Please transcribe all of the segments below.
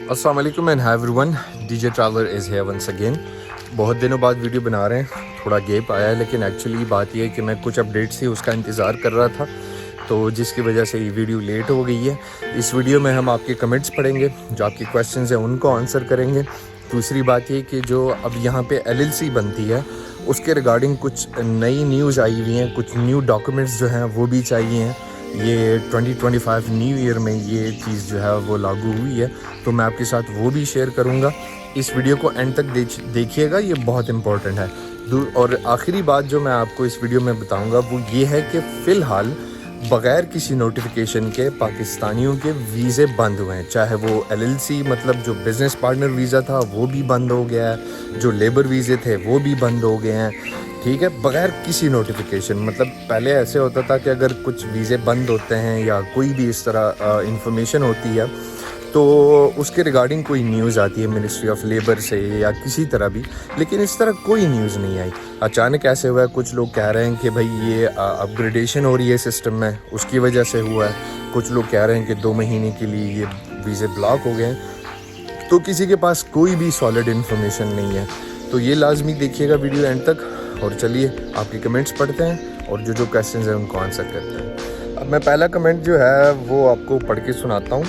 अस्सलाम वालेकुम and hi everyone, DJ traveller is here once again. बहुत दिनों बाद वीडियो बना रहे हैं, थोड़ा गैप आया है, लेकिन एक्चुअली बात यह है कि मैं कुछ अपडेट्स थी उसका इंतज़ार कर रहा था, तो जिसकी वजह से ये वीडियो लेट हो गई है। इस वीडियो में हम आपके कमेंट्स पढ़ेंगे, जो आपके क्वेश्चंस हैं उनको आंसर करेंगे। दूसरी बात ये कि जो अब यहाँ पे LLC बनती है उसके रिगार्डिंग कुछ नई न्यूज़ आई हुई हैं, कुछ न्यू डॉक्यूमेंट्स जो हैं वो भी चाहिए हैं। ये 2025 न्यू ईयर में ये चीज़ जो है वो लागू हुई है, तो मैं आपके साथ वो भी शेयर करूँगा। इस वीडियो को एंड तक देखिएगा, ये बहुत इंपॉर्टेंट है। और आखिरी बात जो मैं आपको इस वीडियो में बताऊँगा वो ये है कि फ़िलहाल बग़ैर किसी नोटिफिकेशन के पाकिस्तानियों के वीज़े बंद हुए हैं। चाहे वो LLC मतलब जो बिज़नेस पार्टनर वीज़ा था वो भी बंद हो गया है, जो लेबर वीज़े थे वो भी बंद हो गए हैं, ठीक है, बग़ैर किसी नोटिफिकेशन। मतलब पहले ऐसे होता था कि अगर कुछ वीज़े बंद होते हैं या कोई भी इस तरह इंफॉर्मेशन होती है तो उसके रिगार्डिंग कोई न्यूज़ आती है मिनिस्ट्री ऑफ लेबर से या किसी तरह भी, लेकिन इस तरह कोई न्यूज़ नहीं आई। अचानक ऐसे हुआ है, कुछ लोग कह रहे हैं कि भाई ये अपग्रेडेशन हो रही है सिस्टम में, उसकी वजह से हुआ है। कुछ लोग कह रहे हैं कि 2 महीने के लिए ये वीज़े ब्लॉक हो गए हैं। तो किसी के पास कोई भी सॉलिड इन्फॉर्मेशन नहीं है, तो ये लाजमी देखिएगा वीडियो एंड तक। और चलिए आपके कमेंट्स पढ़ते हैं और जो क्वेश्चंस हैं उनको आंसर करते हैं। अब मैं पहला कमेंट जो है वो आपको पढ़ के सुनाता हूँ,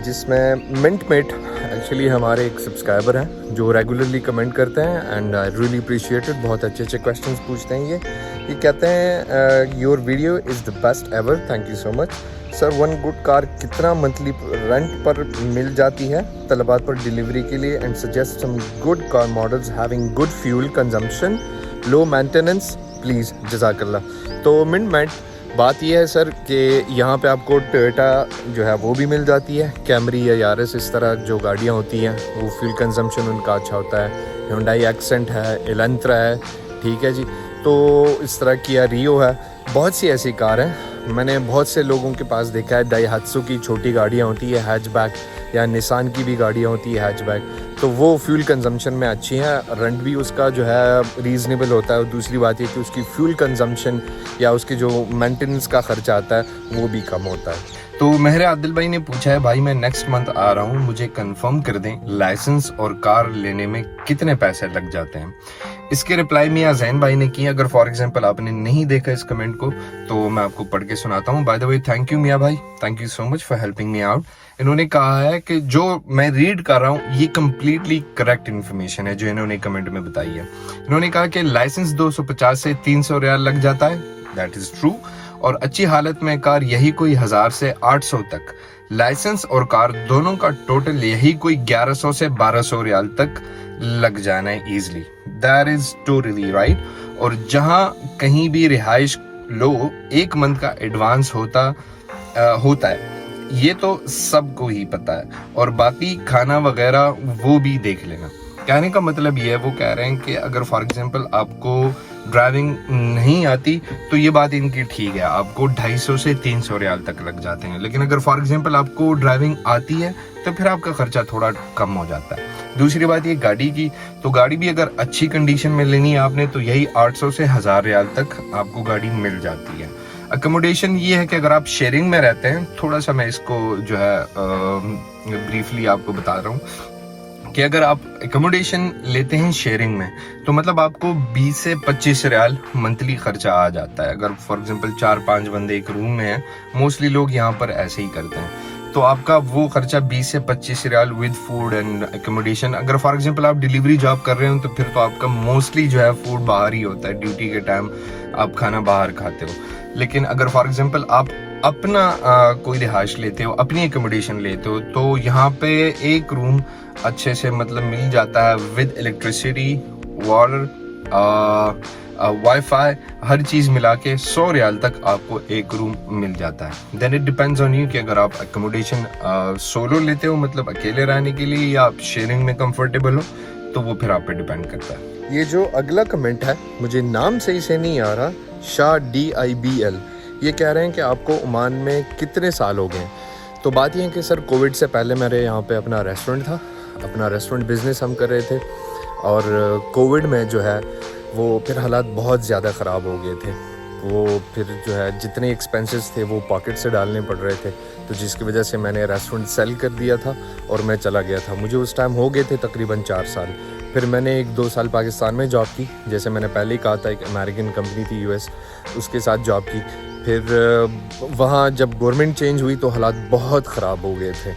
जिसमें मिंटमेट एक्चुअली हमारे एक सब्सक्राइबर हैं जो रेगुलरली कमेंट करते हैं and I really appreciate it. बहुत अच्छे अच्छे क्वेश्चंस पूछते हैं ये कहते हैं your video is the best ever, thank you so much sir. One good car कितना मंथली रेंट पर मिल जाती है तलबात पर डिलीवरी के लिए, and suggest some good car models having good fuel consumption, low maintenance please, जज़ाकल्लाह। तो मिंटमेट बात यह है सर कि यहाँ पे आपको टोयोटा जो है वो भी मिल जाती है, कैमरी या यारिस, इस तरह जो गाड़ियाँ होती हैं वो फ्यूल कंजम्पशन उनका अच्छा होता है। हुंडई एक्सेंट है, एलेंट्रा है, ठीक है जी। तो इस तरह की रियो है, बहुत सी ऐसी कार हैं। मैंने बहुत से लोगों के पास देखा है, दाइहात्सु की छोटी गाड़ियाँ होती है हैचबैक, या निसान की भी गाड़ियाँ होती है हैचबैक, तो वो फ्यूल कंजम्पशन में अच्छी हैं, रेंट भी उसका जो है रीज़नेबल होता है। और दूसरी बात ये कि उसकी फ्यूल कंजम्पशन या उसके जो मेंटेनेंस का खर्चा आता है वो भी कम होता है। तो मेहर आदिल भाई ने पूछा है, भाई मैं नेक्स्ट मंथ आ रहा हूँ, मुझे कंफर्म कर दें लाइसेंस और कार लेने में कितने पैसे लग जाते हैं। इसके रिप्लाई मियां जैन भाई ने किया। अगर फॉर एग्जांपल आपने नहीं देखा इस कमेंट को तो मैं आपको पढ़ के सुनाता हूँ। By the way thank you मियां भाई, thank you so much for helping me out. इन्होंने कहा है कि जो मैं रीड कर रहा हूँ ये कम्प्लीटली करेक्ट इन्फॉर्मेशन है जो इन्होंने कमेंट में बताई है। इन्होंने कहा कि लाइसेंस 250 से 300 रियाल लग जाता है, दैट इज ट्रू, और अच्छी हालत में कार यही कोई 1000 से 800 तक। लाइसेंस और कार दोनों का टोटल यही कोई 1100 से 1200 रियाल तक लग जाना है easily, that is totally right. और जहां कहीं भी रिहाइश लो 1 मंथ का एडवांस होता है, ये तो सबको ही पता है, और बाकी खाना वगैरह वो भी देख लेना। कहने का मतलब ये है, वो कह रहे हैं कि अगर फॉर एग्जांपल आपको ड्राइविंग नहीं आती तो ये बात इनकी ठीक है, आपको 250 से 300 रियाल तक लग जाते हैं। लेकिन अगर फॉर एग्जांपल आपको ड्राइविंग आती है तो फिर आपका खर्चा थोड़ा कम हो जाता है। दूसरी बात ये गाड़ी की, तो गाड़ी भी अगर अच्छी कंडीशन में लेनी है आपने तो यही 800 से 1000 रियाल तक आपको गाड़ी मिल जाती है। अकोमोडेशन ये है कि अगर आप शेयरिंग में रहते हैं, थोड़ा सा मैं इसको जो है ब्रीफली आपको बता रहा हूँ कि अगर आप एकोमोडेशन लेते हैं शेयरिंग में तो मतलब आपको 20 से 25 रियाल मंथली खर्चा आ जाता है। अगर फॉर एग्जांपल 4-5 बंदे एक रूम में हैं, मोस्टली लोग यहाँ पर ऐसे ही करते हैं, तो आपका वो खर्चा 20 से 25 रियाल विद फूड एंड एकोमोडेशन। अगर फॉर एग्जांपल आप डिलीवरी जॉब कर रहे हो तो फिर तो आपका मोस्टली जो है फूड बाहर ही होता है, ड्यूटी के टाइम आप खाना बाहर खाते हो। लेकिन अगर फॉर एग्जांपल आप अपना कोई रिहाइश लेते हो, अपनी एकोमोडेशन लेते हो, तो यहाँ पे एक रूम अच्छे से मतलब मिल जाता है विद इलेक्ट्रिसिटी, वाटर, वाईफाई, हर चीज़ मिला के 100 रियाल तक आपको एक रूम मिल जाता है। Then it depends on you कि अगर आप एकोमोडेशन सोलो लेते हो मतलब अकेले रहने के लिए, या आप शेयरिंग में कंफर्टेबल हो, तो वो फिर आप पे डिपेंड करता है। ये जो अगला कमेंट है, मुझे नाम सही से नहीं आ रहा, शाह DIBL, ये कह रहे हैं कि आपको ओमान में कितने साल हो गए। तो बात ये है कि सर कोविड से पहले मेरे यहाँ पे अपना रेस्टोरेंट था, अपना रेस्टोरेंट बिज़नेस हम कर रहे थे, और कोविड में जो है वो फिर हालात बहुत ज़्यादा ख़राब हो गए थे। وہ پھر جو ہے جتنے ایکسپینسز تھے وہ پاکٹ سے ڈالنے پڑ رہے تھے، تو جس کی وجہ سے میں نے ریسٹورنٹ سیل کر دیا تھا اور میں چلا گیا تھا. مجھے اس ٹائم ہو گئے تھے تقریباً 4 سال. پھر میں نے 1-2 سال پاکستان میں جاب کی، جیسے میں نے پہلے ہی کہا تھا، ایک امریکن کمپنی تھی US، اس کے ساتھ جاب کی. پھر وہاں جب گورنمنٹ چینج ہوئی تو حالات بہت خراب ہو گئے تھے.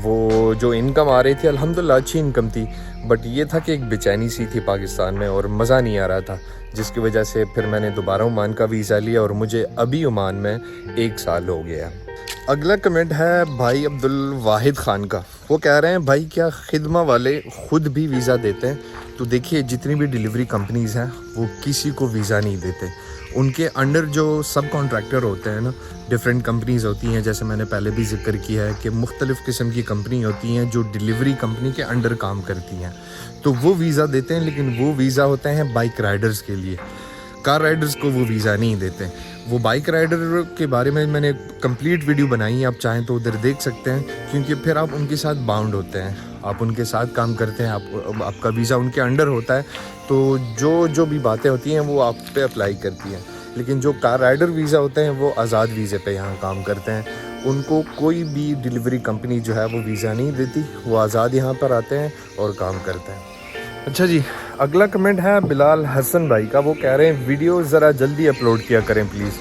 وہ جو انکم آ رہی تھی الحمدللہ اچھی انکم تھی، بٹ یہ تھا کہ ایک بے چینی سی تھی پاکستان میں اور مزہ نہیں آ رہا تھا، جس کی وجہ سے پھر میں نے دوبارہ عمان کا ویزا لیا اور مجھے ابھی عمان میں 1 سال ہو گیا. اگلا کمنٹ ہے بھائی عبدالواحد خان کا. وہ کہہ رہے ہیں بھائی کیا خدمہ والے خود بھی ویزا دیتے ہیں؟ تو دیکھیے جتنی بھی ڈیلیوری کمپنیز ہیں وہ کسی کو ویزا نہیں دیتے. ان کے انڈر جو سب کانٹریکٹر ہوتے ہیں نا، ڈفرینٹ کمپنیز ہوتی ہیں، جیسے میں نے پہلے بھی ذکر کیا ہے کہ مختلف قسم کی کمپنی ہوتی ہیں جو ڈیلیوری کمپنی کے انڈر کام کرتی ہیں، تو وہ ویزا دیتے ہیں. لیکن وہ ویزا ہوتے ہیں بائک رائڈرز کے لیے، کار رائڈرز کو وہ ویزا نہیں دیتے. وہ بائک رائڈر کے بارے میں نے کمپلیٹ ویڈیو بنائی ہے، آپ چاہیں تو ادھر دیکھ سکتے ہیں، کیونکہ پھر آپ ان کے ساتھ باؤنڈ ہوتے ہیں، آپ ان کے ساتھ کام کرتے ہیں، آپ کا ویزا ان کے انڈر ہوتا ہے، تو جو بھی باتیں ہوتی ہیں وہ آپ پہ اپلائی کرتی ہیں. لیکن جو کار رائڈر ویزا ہوتے ہیں وہ آزاد ویزے پہ یہاں کام کرتے ہیں، ان کو کوئی بھی ڈیلیوری کمپنی جو ہے وہ ویزا نہیں دیتی، وہ آزاد یہاں پر آتے ہیں اور کام کرتے ہیں. اچھا جی، اگلا کمنٹ ہے بلال حسن بھائی کا. وہ کہہ رہے ہیں ویڈیو ذرا جلدی اپلوڈ کیا کریں پلیز.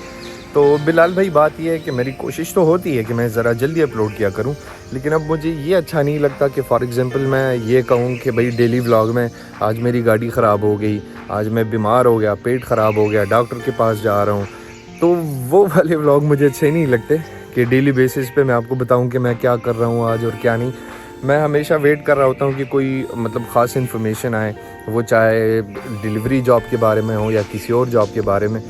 تو بلال بھائی بات یہ ہے کہ میری کوشش تو ہوتی ہے کہ میں ذرا جلدی اپلوڈ کیا کروں، لیکن اب مجھے یہ اچھا نہیں لگتا کہ فار ایگزامپل میں یہ کہوں کہ بھائی ڈیلی ولاگ میں آج میری گاڑی خراب ہو گئی، آج میں بیمار ہو گیا، پیٹ خراب ہو گیا، ڈاکٹر کے پاس جا رہا ہوں. تو وہ والے ولاگ مجھے اچھے نہیں لگتے کہ ڈیلی بیسس پہ میں آپ کو بتاؤں کہ میں کیا کر رہا ہوں آج اور کیا نہیں. میں ہمیشہ ویٹ کر رہا ہوتا ہوں کہ کوئی خاص انفارمیشن آئے، وہ چاہے ڈیلیوری جاب کے بارے میں ہو یا کسی اور جاب کے بارے میں،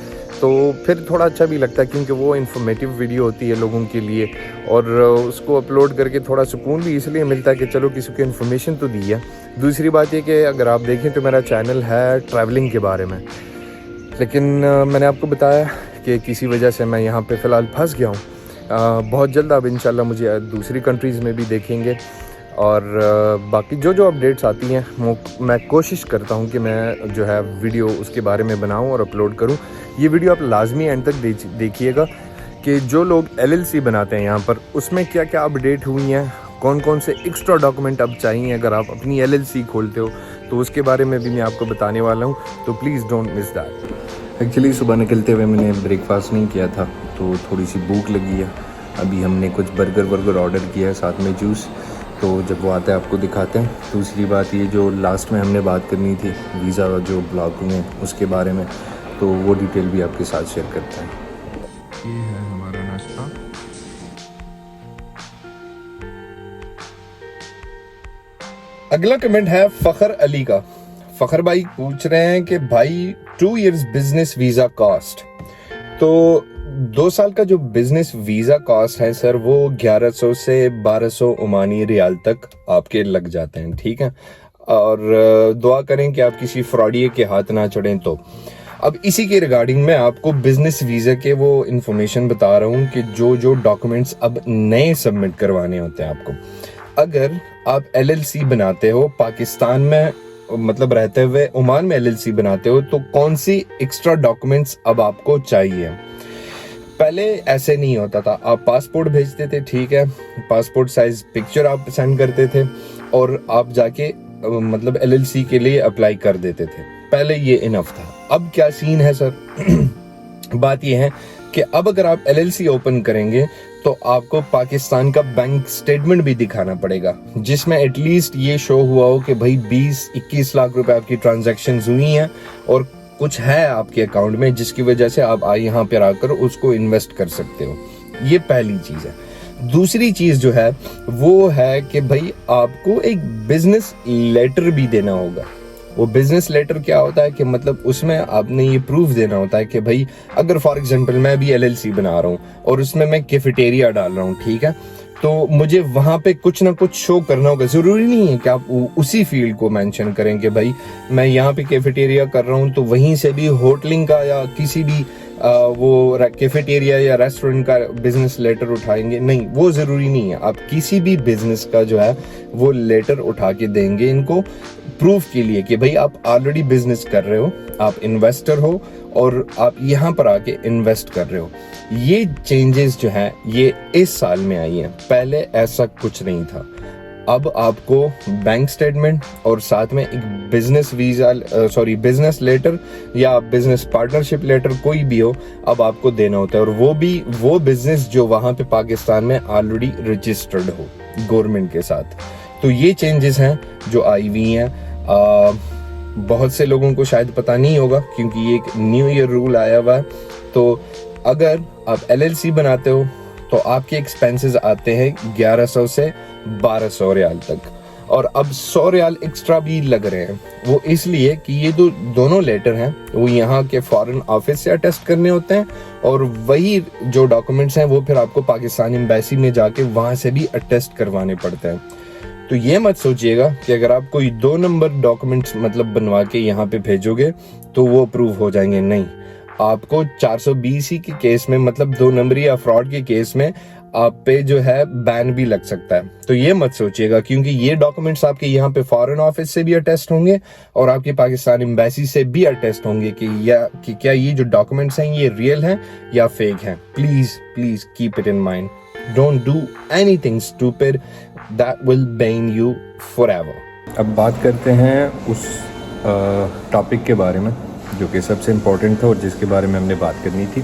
تو پھر تھوڑا اچھا بھی لگتا ہے، کیونکہ وہ انفارمیٹیو ویڈیو ہوتی ہے لوگوں کے لیے، اور اس کو اپلوڈ کر کے تھوڑا سکون بھی اس لیے ملتا ہے کہ چلو کسی کو انفارمیشن تو دی ہے. دوسری بات یہ کہ اگر آپ دیکھیں تو میرا چینل ہے ٹریولنگ کے بارے میں، لیکن میں نے آپ کو بتایا کہ کسی وجہ سے میں یہاں پہ فی الحال پھنس گیا ہوں. بہت جلد اب انشاءاللہ مجھے دوسری کنٹریز میں بھی دیکھیں گے، اور باقی جو اپڈیٹس آتی ہیں میں کوشش کرتا ہوں کہ میں جو ہے ویڈیو اس کے بارے میں بناؤں اور اپلوڈ کروں. یہ ویڈیو آپ لازمی اینڈ تک دیکھیے گا کہ جو لوگ LLC بناتے ہیں یہاں پر، اس میں کیا کیا اپڈیٹ ہوئی ہیں، کون سے ایکسٹرا ڈاکومنٹ اب چاہیے اگر آپ اپنی LLC کھولتے ہو، تو اس کے بارے میں بھی میں آپ کو بتانے والا ہوں، تو please don't miss that. Actually صبح نکلتے ہوئے میں نے بریک فاسٹ نہیں کیا تھا، تو تھوڑی سی بھوک لگی ہے. ابھی ہم نے کچھ برگر آرڈر کیا ہے، ساتھ میں جوس، تو جب وہ آتا ہے آپ کو دکھاتے ہیں. دوسری بات یہ جو لاسٹ میں ہم نے بات کرنی تھی ویزا جو بلاگنگ ہے اس کے بارے میں، تو وہ ڈیٹیل بھی آپ کے ساتھ شیئر کرتے ہیں. یہ ہے ہمارا ناشتہ. اگلا کمنٹ ہے فخر علی کا. فخر بھائی پوچھ رہے ہیں کہ بھائی 2 years بزنس ویزا کاسٹ. تو 2 سال کا جو بزنس ویزا کاسٹ ہے سر، وہ 1100 سے 1200 عمانی ریال تک آپ کے لگ جاتے ہیں، ٹھیک ہے. اور دعا کریں کہ آپ کسی فراڈیے کے ہاتھ نہ چڑھیں. تو اب اسی کے ریگارڈنگ میں آپ کو بزنس ویزا کے وہ انفارمیشن بتا رہا ہوں کہ جو ڈاکومنٹس اب نئے سبمٹ کروانے ہوتے ہیں آپ کو. اگر آپ LLC بناتے ہو پاکستان میں، رہتے ہوئے عمان میں LLC بناتے ہو، تو کون سی ایکسٹرا ڈاکومنٹس اب آپ کو چاہیے. پہلے ایسے نہیں ہوتا تھا، آپ پاسپورٹ بھیجتے تھے، ٹھیک ہے، پاسپورٹ سائز پکچر آپ سینڈ کرتے تھے اور آپ جا کے LLC کے لیے اپلائی کر دیتے تھے. پہلے یہ انف تھا. اب کیا سین ہے سر؟ بات یہ ہے کہ اب اگر آپ LLC اوپن کریں گے تو آپ کو پاکستان کا بینک سٹیٹمنٹ بھی دکھانا پڑے گا، جس میں ایٹ لیسٹ یہ شو ہوا ہو کہ بھائی 20-21 لاکھ روپے آپ کی ٹرانزیکشنز ہوئی ہیں اور کچھ ہے آپ کے اکاؤنٹ میں، جس کی وجہ سے آپ یہاں پر آ کر اس کو انویسٹ کر سکتے ہو. یہ پہلی چیز ہے. دوسری چیز جو ہے وہ ہے کہ بھائی آپ کو ایک بزنس لیٹر بھی دینا ہوگا. وہ بزنس لیٹر کیا ہوتا ہے کہ اس میں آپ نے یہ پروف دینا ہوتا ہے کہ بھائی اگر فار ایگزامپل میں بھی LLC بنا رہا ہوں اور اس میں کیفیٹیریا ڈال رہا ہوں، ٹھیک ہے، تو مجھے وہاں پہ کچھ نہ کچھ شو کرنا ہوگا. ضروری نہیں ہے کہ آپ اسی فیلڈ کو مینشن کریں کہ بھائی میں یہاں پہ کیفیٹیریا کر رہا ہوں، تو وہیں سے بھی ہوٹلنگ کا یا کسی بھی وہ کیفیٹیریا یا ریسٹورنٹ کا بزنس لیٹر اٹھائیں گے. نہیں، وہ ضروری نہیں ہے. آپ کسی بھی بزنس کا جو ہے وہ لیٹر اٹھا کے دیں گے ان کو. प्रूफ के लिए कि भाई आप ऑलरेडी बिजनेस कर रहे हो, आप इन्वेस्टर हो और आप यहाँ पर आके इन्वेस्ट कर रहे हो। ये चेंजेस जो हैं ये इस साल में आई हैं, पहले ऐसा कुछ नहीं था। अब आपको बैंक स्टेटमेंट और साथ में एक बिजनेस वीजा बिजनेस लेटर या बिजनेस पार्टनरशिप लेटर कोई भी हो, अब आपको देना होता है, और वो भी वो बिजनेस जो वहां पे पाकिस्तान में ऑलरेडी रजिस्टर्ड हो गवर्नमेंट के साथ। तो ये चेंजेस हैं जो आई हुई हैं। बहुत से लोगों को शायद पता नहीं होगा क्योंकि ये एक न्यू ईयर रूल आया हुआ है। तो अगर आप LLC बनाते हो तो आपके एक्सपेंसेस आते हैं 1100 से 1200 रियाल तक, और अब 100 रियाल एक्स्ट्रा भी लग रहे हैं। वो इसलिए कि ये दोनों लेटर हैं वो यहाँ के फॉरेन ऑफिस से अटेस्ट करने होते हैं, और वही जो डॉक्यूमेंट्स हैं वो फिर आपको पाकिस्तान एम्बेसी में जाके वहाँ से भी अटेस्ट करवाने पड़ते हैं। तो ये मत सोचिएगा कि अगर आप कोई 2 नंबर डॉक्यूमेंट्स मतलब बनवा के यहाँ पे भेजोगे तो वो अप्रूव हो जाएंगे, नहीं। आपको 420 के केस में मतलब 2 नंबरी या फ्रॉड के केस में आप पे जो है बैन भी लग सकता है। तो ये मत सोचिएगा, क्योंकि ये डॉक्यूमेंट्स आपके यहाँ पे फॉरेन ऑफिस से भी अटेस्ट होंगे और आपके पाकिस्तान एम्बेसी से भी अटेस्ट होंगे कि क्या ये जो डॉक्यूमेंट्स हैं ये रियल हैं या फेक हैं। Please keep it in mind, don't do anything stupid that will Ben you forever. अब बात करते हैं उस टॉपिक के बारे में जो कि सबसे इम्पोर्टेंट था और जिसके बारे में हमने बात करनी थी।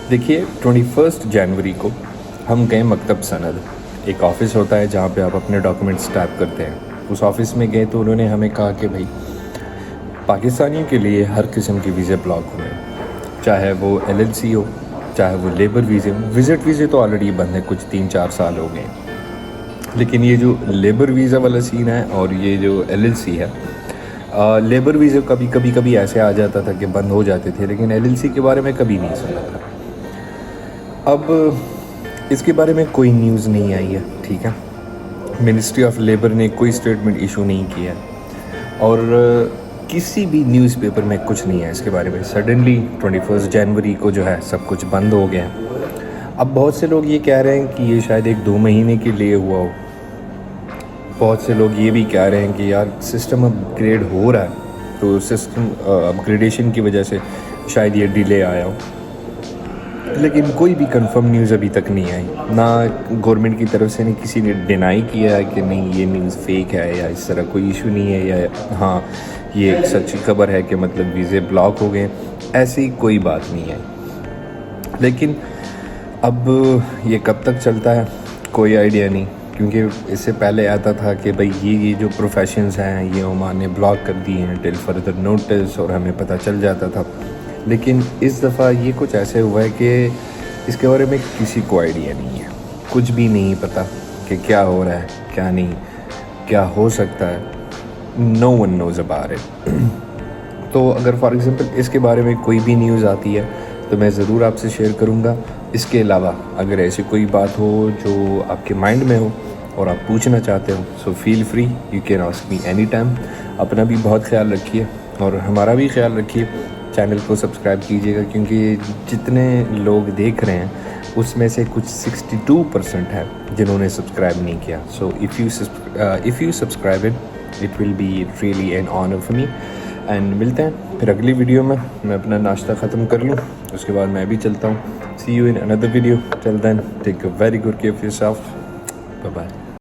देखिए 21 जनवरी को हम गए मकतब सनद, एक ऑफ़िस होता है जहाँ पे आप अपने डॉक्यूमेंट्स टाइप करते हैं। उस ऑफ़िस में गए तो उन्होंने हमें कहा कि भाई पाकिस्तानियों के लिए हर किस्म के वीज़े ब्लॉक हुए, चाहे वो LLC हो, चाहे वो लेबर वीज़े हो। विज़िट वीज़े तो ऑलरेडी बंद है, कुछ 3-4 साल हो गए, लेकिन ये जो लेबर वीज़ा वाला सीन है और ये जो LLC है, लेबर वीज़े कभी ऐसे आ जाता था कि बंद हो जाते थे, लेकिन LLC के बारे में कभी नहीं सुना था। अब इसके बारे में कोई न्यूज़ नहीं आई है, ठीक है। मिनिस्ट्री ऑफ लेबर ने कोई स्टेटमेंट इशू नहीं किया और किसी भी न्यूज़पेपर में कुछ नहीं है इसके बारे में। सडनली 21 जनवरी को जो है सब कुछ बंद हो गया। अब बहुत से लोग ये कह रहे हैं कि ये शायद 1-2 महीने के लिए हुआ हो। बहुत से लोग ये भी कह रहे हैं कि यार सिस्टम अपग्रेड हो रहा है, तो सिस्टम अपग्रेडेशन की वजह से शायद ये डिले आया हो, लेकिन कोई भी कंफर्म न्यूज़ अभी तक नहीं आई। ना गवर्नमेंट की तरफ से नहीं किसी ने डिनाई किया है कि नहीं ये न्यूज़ फेक है या इस तरह कोई इशू नहीं है, या हाँ ये एक सच्ची खबर है कि मतलब वीज़े ब्लॉक हो गए, ऐसी कोई बात नहीं है। लेकिन अब ये कब तक चलता है कोई आइडिया नहीं, क्योंकि इससे पहले आता था कि भाई ये जो प्रोफेशंस हैं ये ओमान ने ब्लॉक कर दिए हैं टिल फर्दर नोटिस, और हमें पता चल जाता था। लेकिन इस दफ़ा ये कुछ ऐसे हुआ है कि इसके बारे में किसी को आइडिया नहीं है, कुछ भी नहीं पता कि क्या हो रहा है, क्या नहीं, क्या हो सकता है। No one knows about it. तो अगर फॉर एग्ज़ाम्पल इसके बारे में कोई भी न्यूज़ आती है तो मैं ज़रूर आपसे शेयर करूँगा। इसके अलावा अगर ऐसी कोई बात हो जो आपके माइंड में हो और आप पूछना चाहते हो, so feel free, you can ask me any time. अपना भी बहुत ख्याल रखिए और हमारा भी ख्याल रखिए। चैनल को सब्सक्राइब कीजिएगा, क्योंकि जितने लोग देख रहे हैं उसमें से कुछ 62% है जिन्होंने सब्सक्राइब नहीं किया। So if you subscribe it will be really an honour for me. And मिलते हैं फिर अगली वीडियो में। मैं अपना नाश्ता ख़त्म कर लूँ, उसके बाद मैं भी चलता हूँ। See you in another video. Till then take a very good care of yourself. Bye bye.